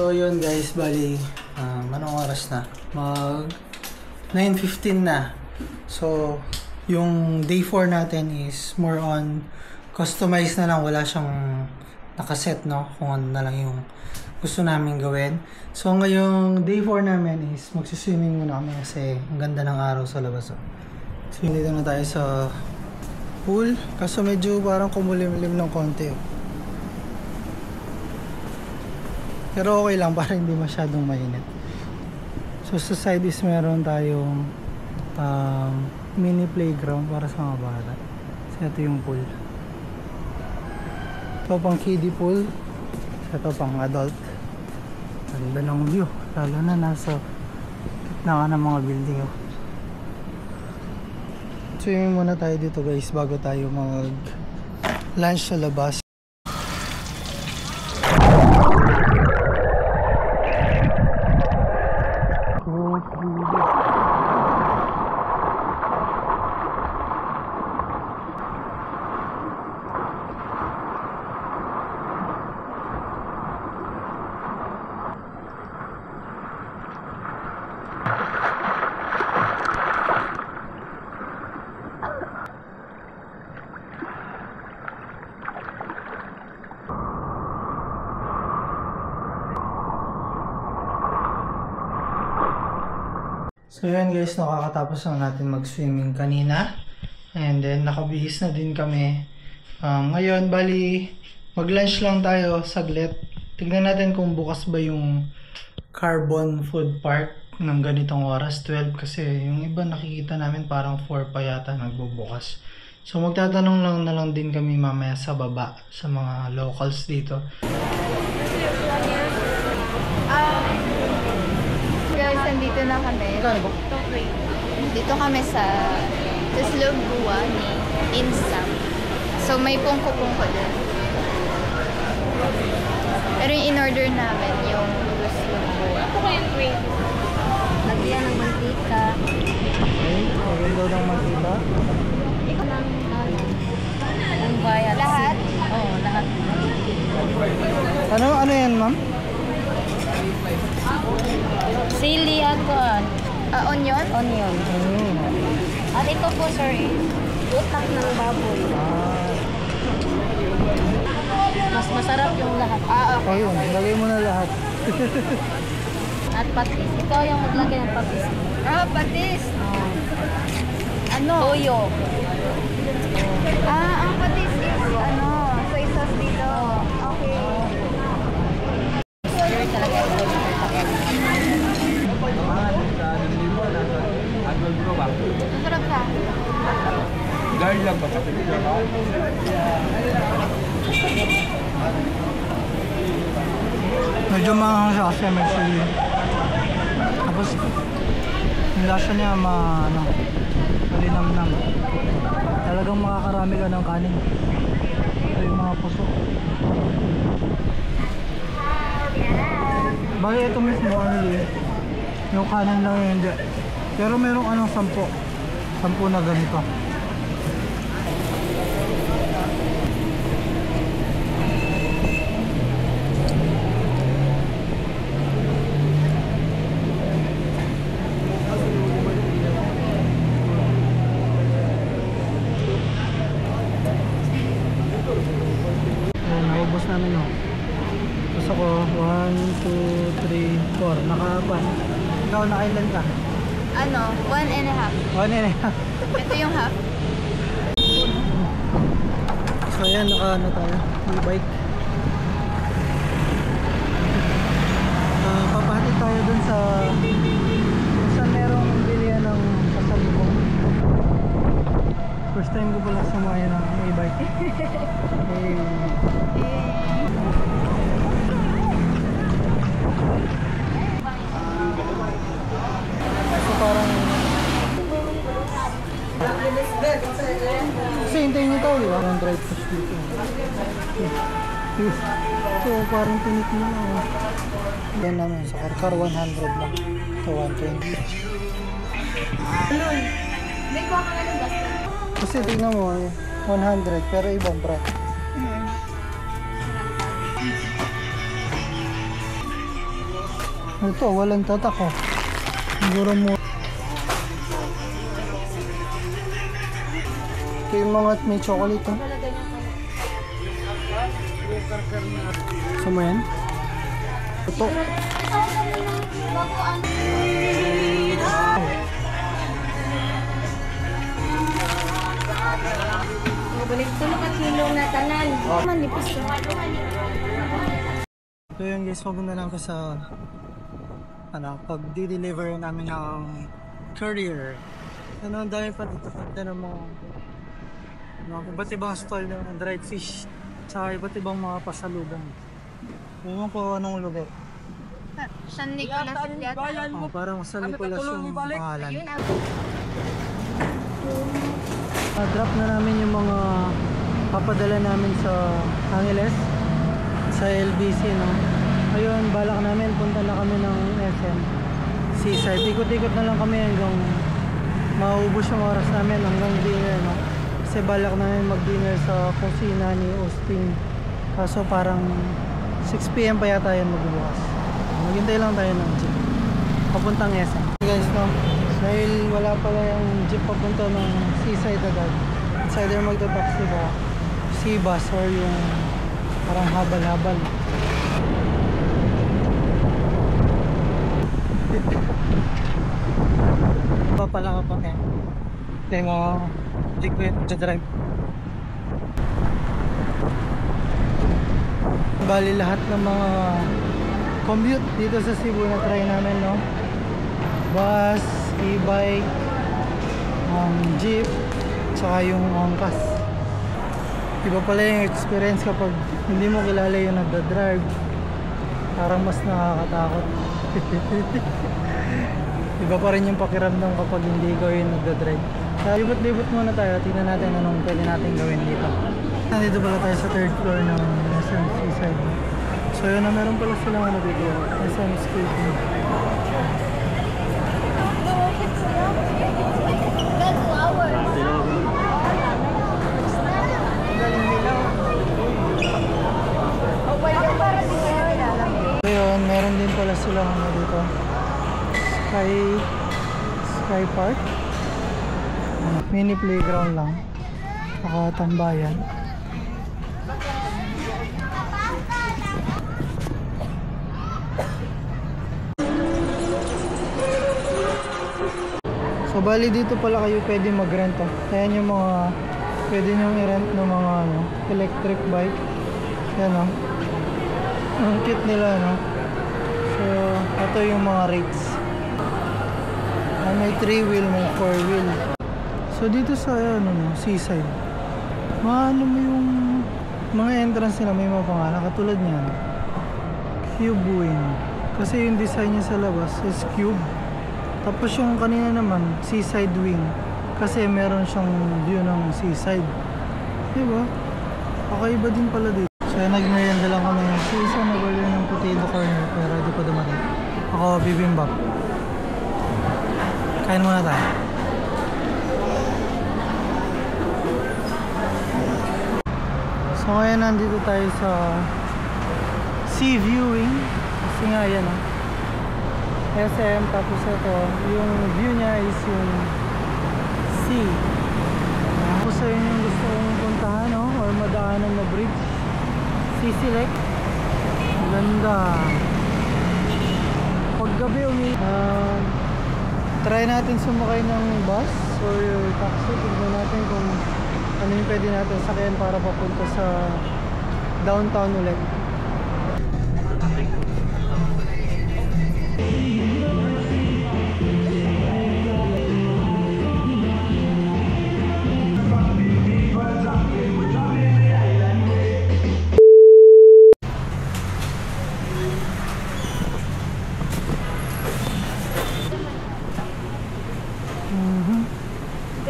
So yun guys, bali anong oras na? Mag 9:15 na. So yung day 4 natin is more on customize na lang, wala siyang nakaset, no? Kung ano na lang yung gusto namin gawin. So ngayong day 4 namin is magsiswimming muna kami kasi ang ganda ng araw sa labas. So dito na tayo sa pool, kaso medyo parang kumulimlim ng konti. Pero okay lang para hindi masyadong mainit. So sa side is meron tayong mini playground para sa mga bata. So ito yung pool. Ito pang kiddie pool. Ito pang adult. Ganda ng view. Lalo na nasa gitna ka ng mga building. Swimming muna tayo dito guys bago tayo mag lunch sa labas. So yun guys, nakakatapos na natin mag-swimming kanina. And then nakabihis na din kami. Ngayon, bali, mag-lunch lang tayo saglit. Tignan natin kung bukas ba yung Carbon Food Park ng ganitong oras, 12. Kasi yung iba nakikita namin parang 4 pa yata nagbubukas. So magtatanong lang na lang din kami mamaya sa baba sa mga locals dito. Dito na kami. Dito kami sa loob buwa ni Insam. So may pungko-pungko din. Pero yung in-order namin yung loob buwa. Ito ko yung cream. Lagyan ng mantika. Okay, lagyan daw ng mantika. Ito ng yung bayad. Lahat? Oo, lahat. Ano yan, ma'am? Sili at onion? Onion. At ito po, sir, utak ng baboy. Mas masarap yung lahat. Okay. Yun, lagay mo na lahat. At patis. Ito yung maglagay ng patis. Patis. Ano? Toyo. Ang patis is soy sauce dito. Okay. Sir, talaga ito. Masarap ka? Dahil lang ba kasi medyo mahang siya kasi may sili. Tapos yung lasa niya malinamnam. Talagang makakarami ka ng kanin. Ito yung mga puso. Bali ito mismo yung kanin lang yun hindi. Pero merong 10 na ganito. Naubos namin tapos ako 1, 2, 3, 4 naka-apat. Ikaw nakailan ka? 1.5. 1.5. Ito yung half. So yan, tayo e-bike. Papahati tayo dun sa merong bilihan ng pasalubong. First time ko pala sumakay ng e-bike. So parang kasi hintayin nyo tayo, di ba? Ang drive push dito. So parang tinik mo na. Yan naman, sa car 100 lang. Ito 120. May kuha ka nga ng basta. Kasi tingnan mo, 100 pero ibang brand. Ito, walang tatak oh. Siguro mo. Ito yung mga may chocolate oh. Gusto mo yan? Ito. Balik ito nakakilong na tanan. Manipis ko. So yun guys, maganda lang ko sa pag-deliver namin ng courier. Ang dami pa dito ng mga iba't ibang stall ng dried fish sa iba't ibang mga pasalubong. Ewan ko anong lugar. San Nicolas yata. Parang San Nicolas yung pangalan. Yun Drop na namin yung mga papadala namin sa Angeles, sa LBC, no? Ayun, balak namin, punta na kami ng SM Seaside. Ikot-ikot na lang kami hanggang maubos yung oras namin hanggang dinner, no? Kasi balak namin mag-dinner sa kusina ni Austin. Kaso parang 6 PM pa yata yun magbubukas. Maghintay lang tayo ng jeep papuntang SM. Guys, no? Dahil wala pala yung jeep papunta ng Seaside agad. It's either magta-taxi ba, sea bus, or yung parang habal-habal. Pa pala ka pa eh. Ito yung mga liquid to drive. Bali lahat ng mga commute dito sa Cebu na try namin, no? Bus, e-bike, jeep, tsaka yung angkas. Iba pala yung experience kapag hindi mo kilala yung nagda-drive. Parang mas nakakatakot. Iba pa rin yung pakiramdam kapag hindi ko yung nagda-drive. Kaya libot-libot muna tayo. Tingnan natin anong pwede natin gawin dito. Nandito pala tayo sa 3rd floor ng SM Seaside. So yun na, meron pala silang ano dito, SM Skating. Ayun, meron din pala silang ano dito, Sky Park, mini playground lang, nakatambayan. So bali dito pala kayo pwede mag-rent oh. Ayan yung mga pwede nyong i-rent ng mga electric bike. Yan oh. Ang cute nila, no? So ito yung mga rates. May 3-wheel, may 4-wheel. So dito sa Seaside, ano mo yung mga entrance nila, may mga pangalan katulad niyan, Cube Wing. Kasi yung design niya sa labas is cube. Tapos yung kanina naman, Seaside Wing. Kasi meron siyang view ng seaside. Diba? Kakaiba din pala dito. So nag-merienda lang kami. Si isa nag-order ng potato corner pero di pa dumating. Ako bibimbap. Kain muna tayo. So ngayon nandito tayo sa sea viewing. Kasi nga yan SM, tapos ito, yung view niya is yung sea. Kung sa inyo yung gusto kong puntahan or madaanan na bridge, Sisilek. Ganda. Pag gabi try natin sumakay ng bus or taxi. Tignan natin kung ano yung pwede natin sakyan para papunta sa downtown ulit.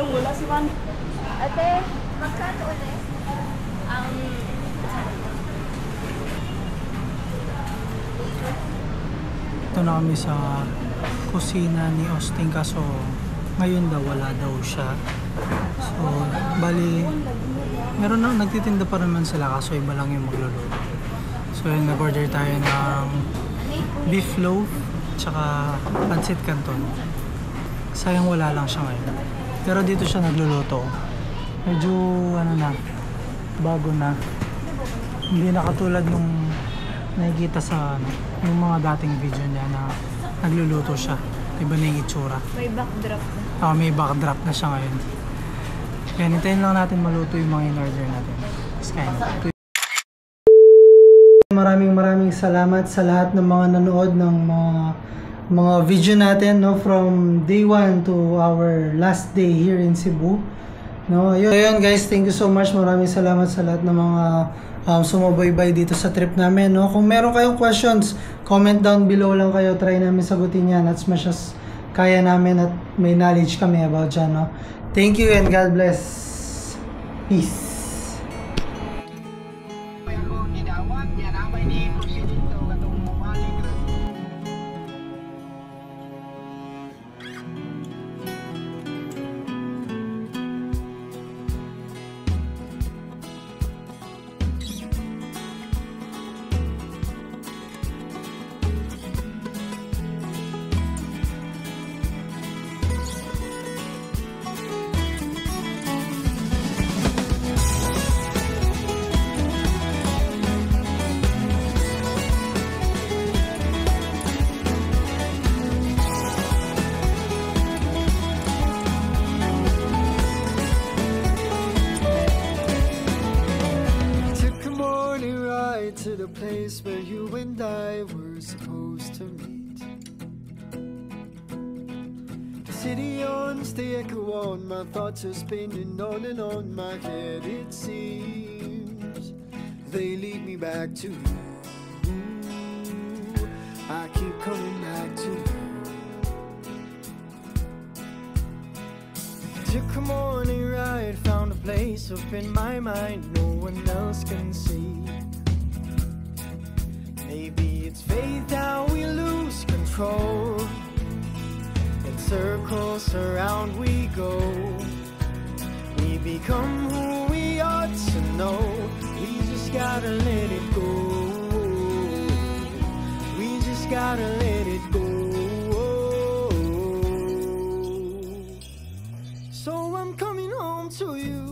Wala si Juan. Ate, magkano ulit? Ito na kami sa kusina ni Austin kaso ngayon daw wala daw siya. So, bali meron na, nagtitinda pa naman sila kaso iba lang yung magluluto. So, yun, nag-order tayo ng beef loaf tsaka pancit canton. Sayang wala lang siya ngayon. Pero dito siya nagluluto. Medyo ano na, bago na. Hindi na katulad nung nakikita sa ano, yung mga dating video niya na nagluluto siya. Iba na yung itsura. May backdrop na. May backdrop na siya ngayon. Kaya hintayin lang natin maluto yung mga in-order natin. It's kind of. Maraming salamat sa lahat ng mga nanood ng mga video natin, no, from day 1 to our last day here in Cebu. No, ayun guys, thank you so much. Maraming salamat sa lahat ng mga sumubaybay dito sa trip namin, no. Kung meron kayong questions, comment down below lang kayo. Try namin sagutin yan as much as kaya namin at may knowledge kami about dyan, no. Thank you and God bless. Peace. To the place where you and I were supposed to meet. The city owns the echo on, my thoughts are spinning on and on my head, it seems. They lead me back to you. I keep coming back to you. Took a morning ride, found a place up in my mind no one else can see. Maybe it's fate how we lose control. In circles around we go. We become who we ought to know. We just gotta let it go. We just gotta let it go. So I'm coming home to you.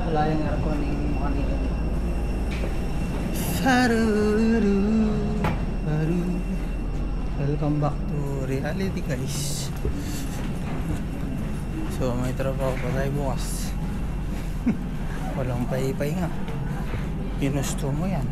Wala yung aircon yung mukha nito. Welcome back to reality, guys. So may trabaho pa tayo bukas. Walang pay-pay nga. Ginusto mo yan.